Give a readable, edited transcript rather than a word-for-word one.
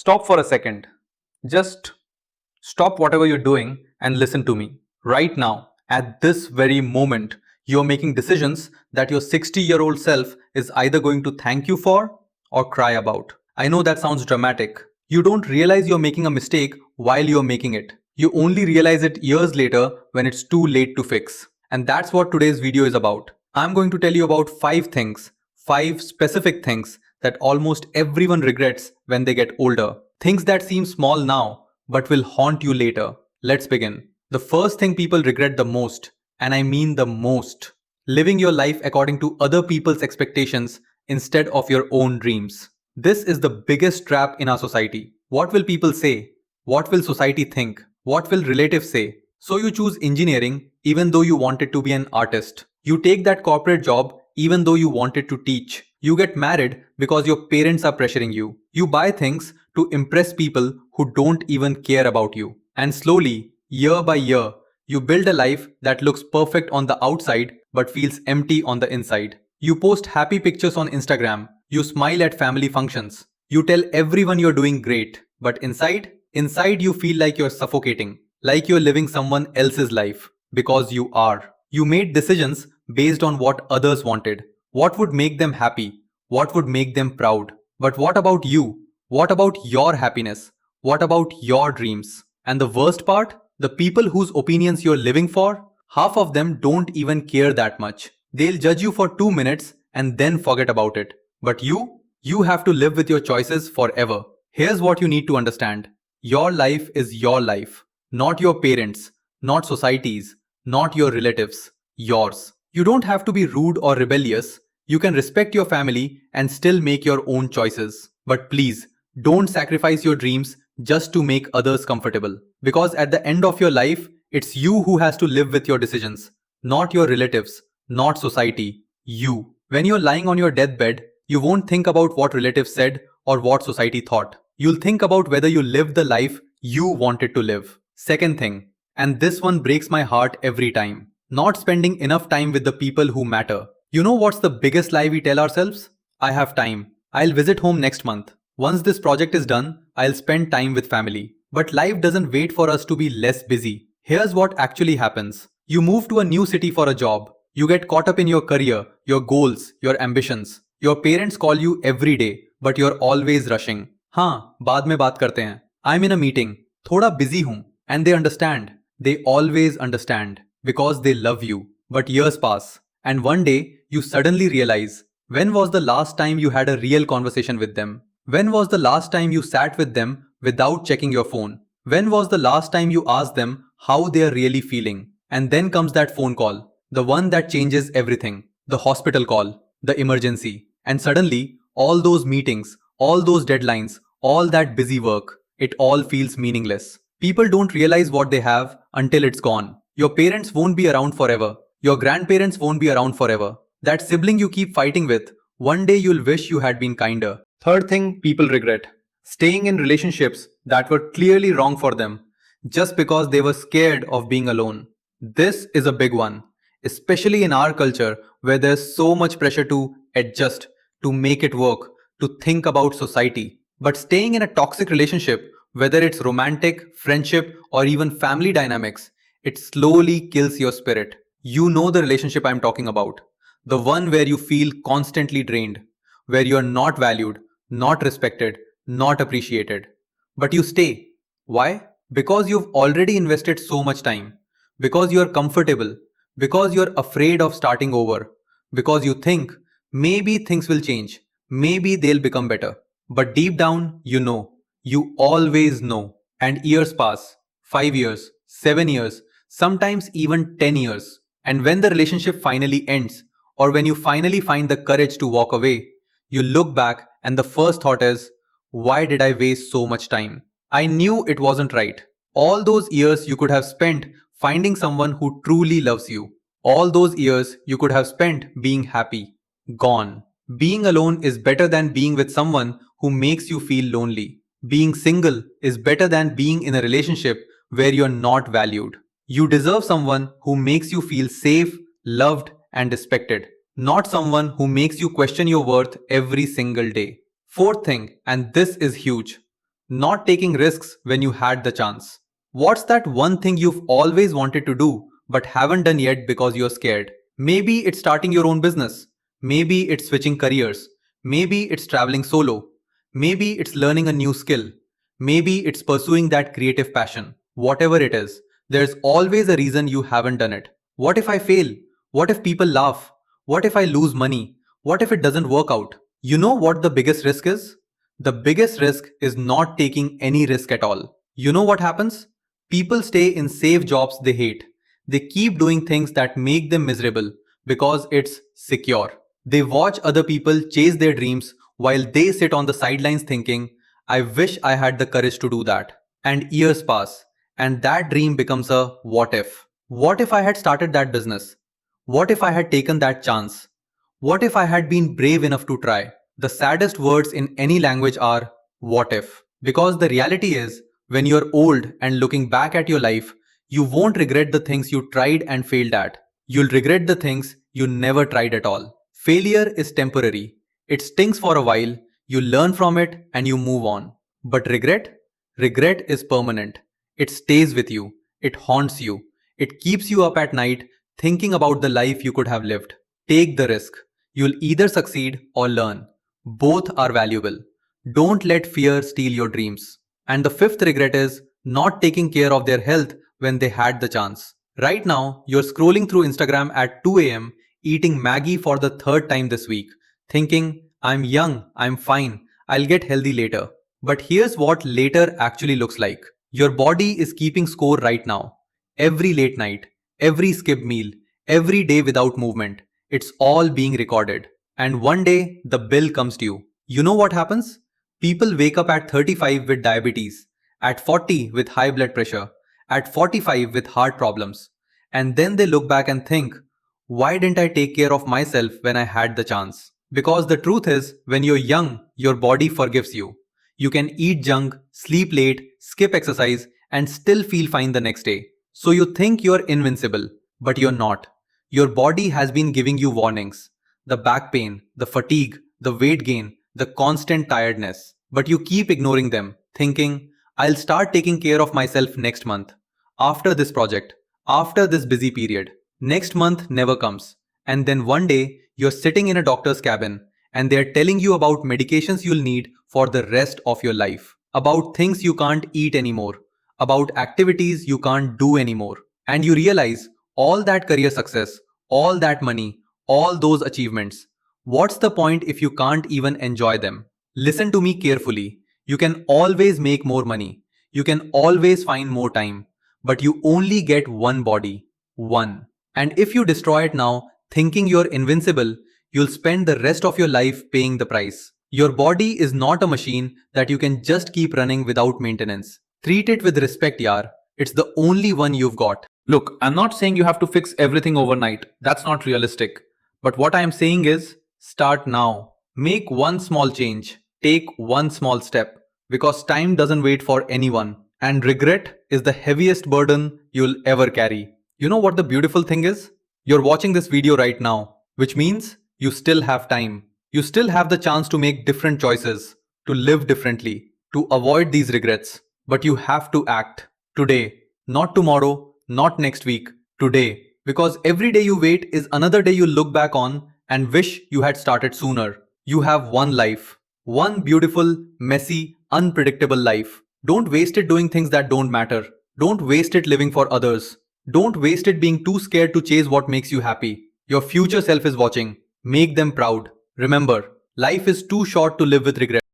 Stop for a second. Just stop whatever you're doing and listen to me. Right now, at this very moment, you're making decisions that your 60-year-old self is either going to thank you for or cry about. I know that sounds dramatic. You don't realize you're making a mistake while you're making it. You only realize it years later when it's too late to fix. And that's what today's video is about. I'm going to tell you about 5 specific things that almost everyone regrets when they get older. Things that seem small now but will haunt you later. Let's begin. The first thing people regret the most, and I mean the most, living your life according to other people's expectations instead of your own dreams. This is the biggest trap in our society. What will people say? What will society think? What will relatives say? So you choose engineering even though you wanted to be an artist. You take that corporate job even though you wanted to teach. You get married because your parents are pressuring you. You buy things to impress people who don't even care about you. And slowly, year by year, you build a life that looks perfect on the outside but feels empty on the inside. You post happy pictures on Instagram. You smile at family functions. You tell everyone you're doing great. But inside you feel like you're suffocating. Like you're living someone else's life. Because you are. You made decisions based on what others wanted. What would make them happy? What would make them proud? But what about you? What about your happiness? What about your dreams? And the worst part? The people whose opinions you're living for, half of them don't even care that much. They'll judge you for 2 minutes and then forget about it. But you have to live with your choices forever. Here's what you need to understand. Your life is your life, not your parents, not society's, not your relatives, yours. You don't have to be rude or rebellious. You can respect your family and still make your own choices. But please, don't sacrifice your dreams just to make others comfortable. Because at the end of your life, it's you who has to live with your decisions, not your relatives, not society, you. When you're lying on your deathbed, you won't think about what relatives said or what society thought. You'll think about whether you lived the life you wanted to live. Second thing, and this one breaks my heart every time, not spending enough time with the people who matter. You know what's the biggest lie we tell ourselves? I have time. I'll visit home next month. Once this project is done, I'll spend time with family. But life doesn't wait for us to be less busy. Here's what actually happens. You move to a new city for a job. You get caught up in your career, your goals, your ambitions. Your parents call you every day, but you're always rushing. हाँ, बाद में बात करते हैं. I'm in a meeting. थोड़ा busy हूँ. And they understand. They always understand. Because they love you. But years pass. And one day, you suddenly realize, when was the last time you had a real conversation with them? When was the last time you sat with them without checking your phone? When was the last time you asked them how they are really feeling? And then comes that phone call, the one that changes everything, the hospital call, the emergency. And suddenly, all those meetings, all those deadlines, all that busy work, it all feels meaningless. People don't realize what they have until it's gone. Your parents won't be around forever. Your grandparents won't be around forever. That sibling you keep fighting with, one day you'll wish you had been kinder. Third thing people regret, staying in relationships that were clearly wrong for them, just because they were scared of being alone. This is a big one, especially in our culture where there's so much pressure to adjust, to make it work, to think about society. But staying in a toxic relationship, whether it's romantic, friendship, or even family dynamics, it slowly kills your spirit. You know the relationship I'm talking about. The one where you feel constantly drained, where you're not valued, not respected, not appreciated. But you stay. Why? Because you've already invested so much time. Because you're comfortable. Because you're afraid of starting over. Because you think maybe things will change. Maybe they'll become better. But deep down, you know. You always know. And years pass. 5 years, 7 years, sometimes even 10 years. And when the relationship finally ends, or when you finally find the courage to walk away, you look back and the first thought is, why did I waste so much time? I knew it wasn't right. All those years you could have spent finding someone who truly loves you. All those years you could have spent being happy. Gone. Being alone is better than being with someone who makes you feel lonely. Being single is better than being in a relationship where you're not valued. You deserve someone who makes you feel safe, loved, and respected, not someone who makes you question your worth every single day. Fourth thing, and this is huge, not taking risks when you had the chance? What's that one thing you've always wanted to do but haven't done yet because you're scared? Maybe it's starting your own business. Maybe it's switching careers. Maybe it's traveling solo. Maybe it's learning a new skill. Maybe it's pursuing that creative passion. Whatever it is, there's always a reason you haven't done it. What if I fail? What if people laugh? What if I lose money? What if it doesn't work out? You know what the biggest risk is? The biggest risk is not taking any risk at all. You know what happens? People stay in safe jobs they hate. They keep doing things that make them miserable because it's secure. They watch other people chase their dreams while they sit on the sidelines thinking, I wish I had the courage to do that. And years pass, and that dream becomes a what if. What if I had started that business? What if I had taken that chance? What if I had been brave enough to try? The saddest words in any language are what if. Because the reality is, when you're old and looking back at your life, you won't regret the things you tried and failed at. You'll regret the things you never tried at all. Failure is temporary. It stings for a while, you learn from it and you move on. But regret? Regret is permanent. It stays with you. It haunts you. It keeps you up at night thinking about the life you could have lived. Take the risk. You'll either succeed or learn. Both are valuable. Don't let fear steal your dreams. And the fifth regret is not taking care of their health when they had the chance. Right now, you're scrolling through Instagram at 2 a.m., eating Maggie for the third time this week, thinking, I'm young, I'm fine, I'll get healthy later. But here's what later actually looks like. Your body is keeping score right now. Every late night, every skipped meal, every day without movement, it's all being recorded. And one day, the bill comes to you. You know what happens? People wake up at 35 with diabetes, at 40 with high blood pressure, at 45 with heart problems. And then they look back and think, why didn't I take care of myself when I had the chance? Because the truth is, when you're young, your body forgives you. You can eat junk, sleep late, skip exercise, and still feel fine the next day. So you think you're invincible, but you're not. Your body has been giving you warnings. The back pain, the fatigue, the weight gain, the constant tiredness. But you keep ignoring them, thinking, I'll start taking care of myself next month, after this project, after this busy period. Next month never comes. And then one day, you're sitting in a doctor's cabin and they're telling you about medications you'll need for the rest of your life, about things you can't eat anymore, about activities you can't do anymore. And you realize all that career success, all that money, all those achievements, what's the point if you can't even enjoy them? Listen to me carefully. You can always make more money. You can always find more time. But you only get one body. One. And if you destroy it now, thinking you're invincible, you'll spend the rest of your life paying the price. Your body is not a machine that you can just keep running without maintenance. Treat it with respect, yaar. It's the only one you've got. Look, I'm not saying you have to fix everything overnight. That's not realistic. But what I'm saying is, start now. Make one small change. Take one small step. Because time doesn't wait for anyone. And regret is the heaviest burden you'll ever carry. You know what the beautiful thing is? You're watching this video right now, which means you still have time. You still have the chance to make different choices, to live differently, to avoid these regrets. But you have to act today, not tomorrow, not next week, today. Because every day you wait is another day you look back on and wish you had started sooner. You have one life, one beautiful, messy, unpredictable life. Don't waste it doing things that don't matter. Don't waste it living for others. Don't waste it being too scared to chase what makes you happy. Your future self is watching. Make them proud. Remember, life is too short to live with regret.